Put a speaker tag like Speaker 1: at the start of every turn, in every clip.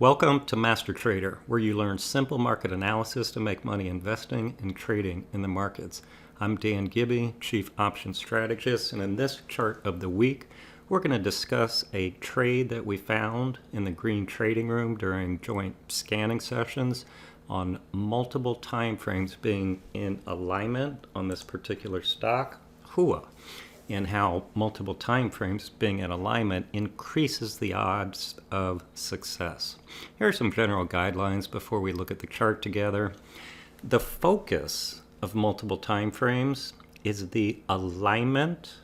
Speaker 1: Welcome to Master Trader, where you learn simple market analysis to make money investing and trading in the markets. I'm Dan Gibby, Chief Options Strategist, and in this chart of the week, we're going to discuss a trade that we found in the green trading room during joint scanning sessions on multiple time frames being in alignment on this particular stock, HUYA, and how multiple time frames being in alignment increases the odds of success. Here are some general guidelines before we look at the chart together. The focus of multiple time frames is the alignment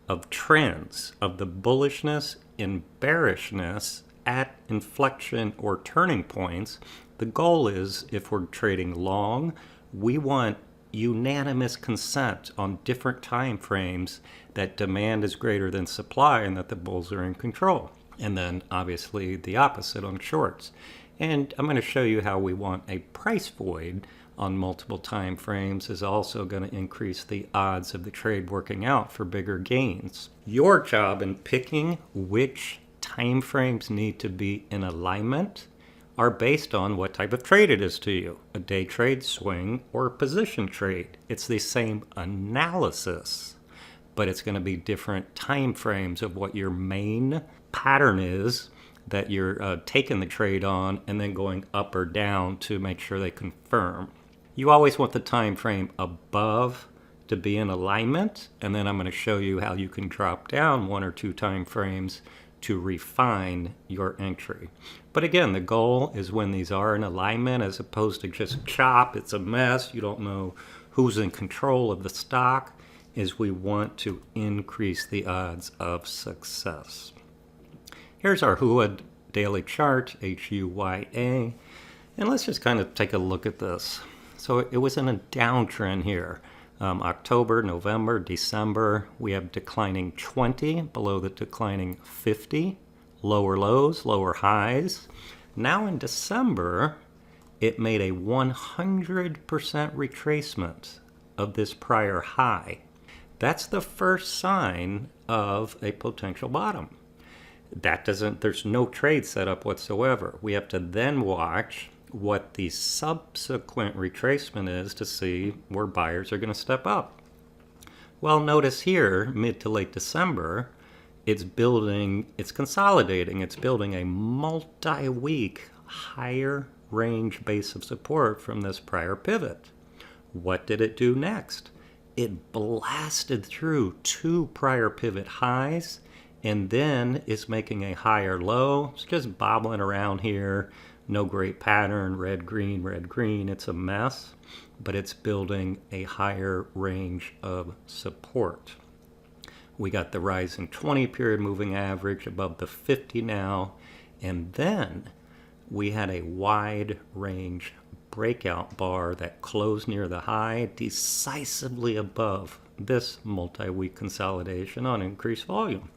Speaker 1: of trends, of the bullishness and bearishness at inflection or turning points. The goal is, if we're trading long, we want unanimous consent on different time frames that demand is greater than supply and that the bulls are in control. And then obviously the opposite on shorts. And I'm going to show you how we want a price void on multiple time frames is also going to increase the odds of the trade working out for bigger gains. Your job in picking which time frames need to be in alignment are based on what type of trade it is to you, a day trade, swing, or position trade. It's the same analysis, but it's going to be different time frames of what your main pattern is that you're taking the trade on and then going up or down to make sure they confirm. You always want the time frame above to be in alignment, and then I'm going to show you how you can drop down one or two time frames to refine your entry. But again, the goal is when these are in alignment as opposed to just chop, it's a mess, you don't know who's in control of the stock, is we want to increase the odds of success. Here's our HUYA daily chart, HUYA, and let's just kind of take a look at this. So it was in a downtrend here. October, November, December, we have declining 20 below the declining 50, lower lows, lower highs. Now in December, it made a 100% retracement of this prior high. That's the first sign of a potential bottom. There's no trade set up whatsoever. We have to then watch what the subsequent retracement is to see where buyers are going to step up. Well, notice here, mid to late December, it's consolidating, it's building a multi-week higher range base of support from this prior pivot. What did it do next? It blasted through two prior pivot highs and then is making a higher low. It's just bobbling around here. No great pattern, red, green, it's a mess, but it's building a higher range of support. We got the rising 20 period moving average above the 50 now, and then we had a wide range breakout bar that closed near the high, decisively above this multi-week consolidation on increased volume.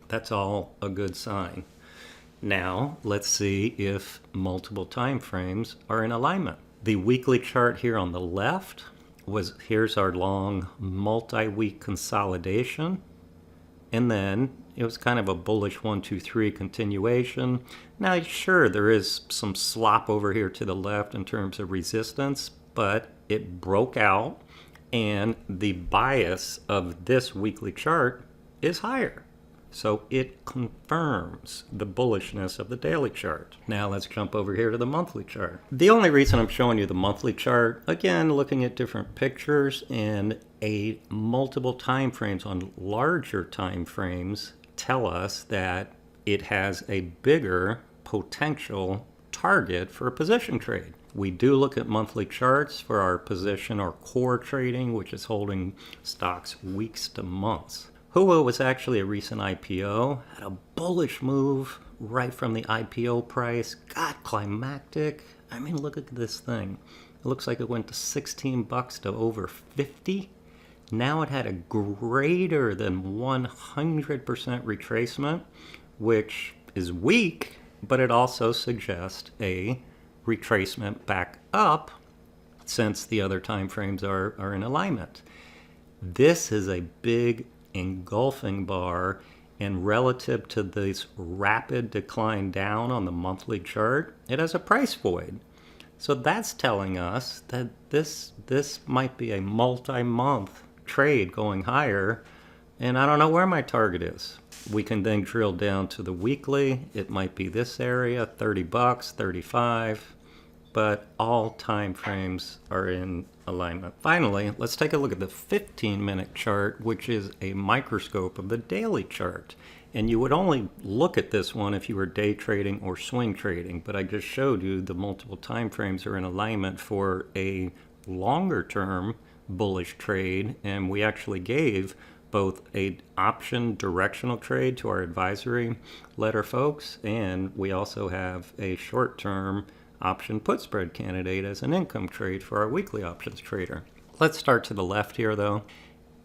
Speaker 1: That's all a good sign. Now, let's see if multiple time frames are in alignment. The weekly chart here on the left here's our long multi-week consolidation. And then it was kind of a bullish 1, 2, 3 continuation. Now, sure, there is some slop over here to the left in terms of resistance, but it broke out and the bias of this weekly chart is higher. So it confirms the bullishness of the daily chart. Now let's jump over here to the monthly chart. The only reason I'm showing you the monthly chart, again, looking at different pictures and multiple time frames on larger time frames tell us that it has a bigger potential target for a position trade. We do look at monthly charts for our position or core trading, which is holding stocks weeks to months. HUYA was actually a recent IPO, had a bullish move right from the IPO price, got climactic. I mean, look at this thing. It looks like it went to $16 to over 50. Now it had a greater than 100% retracement, which is weak, but it also suggests a retracement back up since the other time frames are in alignment. This is a big engulfing bar And relative to this rapid decline down on the monthly chart, it has a price void. So that's telling us that this might be a multi-month trade going higher, and I don't know where my target is. We can then drill down to the weekly. It might be this area, 30 bucks, 35, but all time frames are in alignment. Finally, let's take a look at the 15-minute chart, which is a microscope of the daily chart. And you would only look at this one if you were day trading or swing trading, but I just showed you the multiple time frames are in alignment for a longer term bullish trade, and we actually gave both a option directional trade to our advisory letter folks, and we also have a short-term option put spread candidate as an income trade for our weekly options trader. Let's start to the left here though.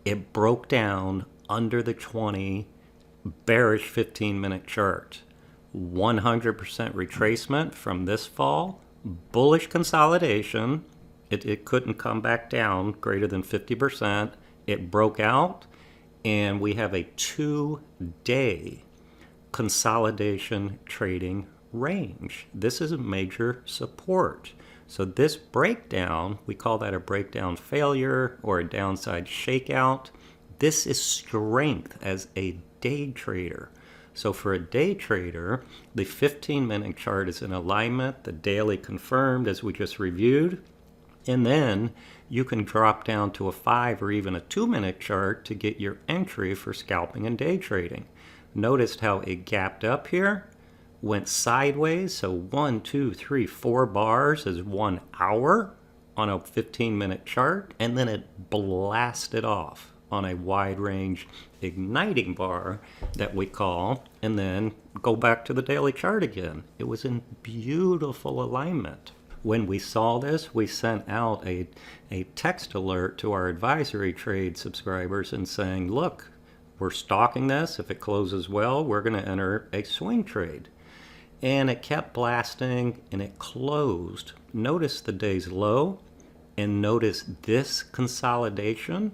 Speaker 1: It broke down under the 20 bearish 15-minute chart. 100% retracement from this fall, bullish consolidation. It couldn't come back down greater than 50%. It broke out, and we have a 2-day consolidation trading range. This is a major support. So this breakdown, we call that a breakdown failure or a downside shakeout. This is strength as a day trader. So for a day trader, the 15-minute chart is in alignment, the daily confirmed as we just reviewed, and then you can drop down to a 5 or even a 2-minute chart to get your entry for scalping and day trading. Notice how it gapped up here, went sideways, so 1, 2, 3, 4 bars is 1 hour on a 15-minute chart, and then it blasted off on a wide range igniting bar that we call, and then go back to the daily chart again. It was in beautiful alignment. When we saw this, we sent out a text alert to our advisory trade subscribers and saying, look, we're stalking this. If it closes well, we're going to enter a swing trade. And it kept blasting, and it closed. Notice the day's low, and notice this consolidation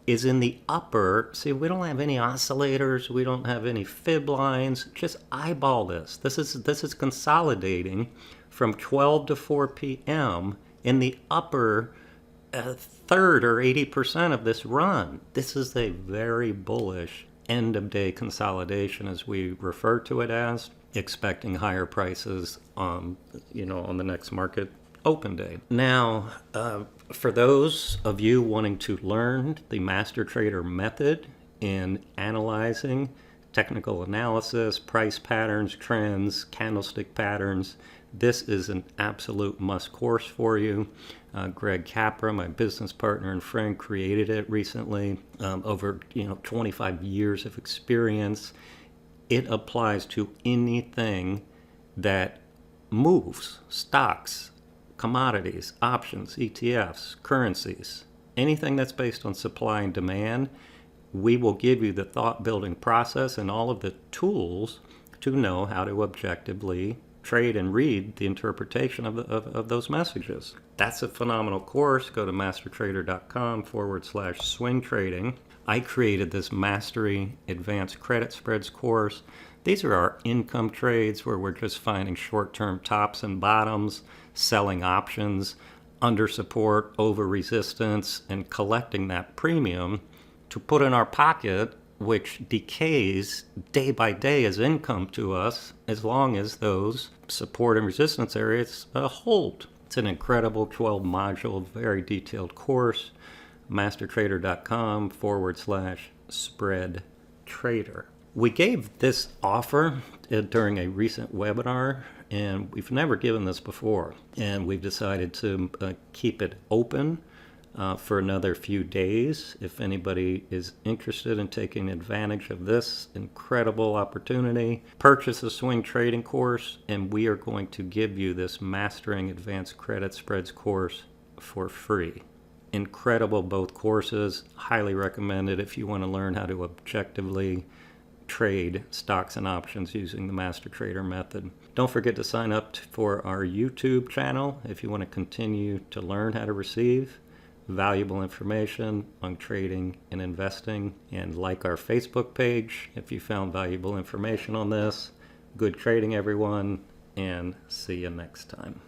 Speaker 1: is in the upper. See, we don't have any oscillators, we don't have any fib lines. Just eyeball this. This is consolidating from 12 to 4 p.m. in the upper third or 80% of this run. This is a very bullish end of day consolidation, as we refer to it as, expecting higher prices on the next market open day. Now, for those of you wanting to learn the Master Trader method in analyzing technical analysis, price patterns, trends, candlestick patterns, this is an absolute must course for you. Greg Capra, my business partner and friend, created it recently. Over 25 years of experience. It applies to anything that moves: stocks, commodities, options, ETFs, currencies, anything that's based on supply and demand. We will give you the thought-building process and all of the tools to know how to objectively trade and read the interpretation of those messages. That's a phenomenal course. Go to mastertrader.com/swing trading. I created this Mastery Advanced Credit Spreads course. These are our income trades where we're just finding short-term tops and bottoms, selling options, under support, over resistance, and collecting that premium to put in our pocket, which decays day by day as income to us as long as those support and resistance areas hold. It's an incredible 12-module, very detailed course. mastertrader.com/spread trader. We gave this offer during a recent webinar, and we've never given this before. And we've decided to keep it open for another few days. If anybody is interested in taking advantage of this incredible opportunity, purchase a swing trading course, and we are going to give you this Mastering Advanced Credit Spreads course for free. Incredible, both courses. Highly recommended if you want to learn how to objectively trade stocks and options using the Master Trader method. Don't forget to sign up for our YouTube channel if you want to continue to learn how to receive valuable information on trading and investing, and like our Facebook page if you found valuable information on this. Good trading, everyone, and see you next time.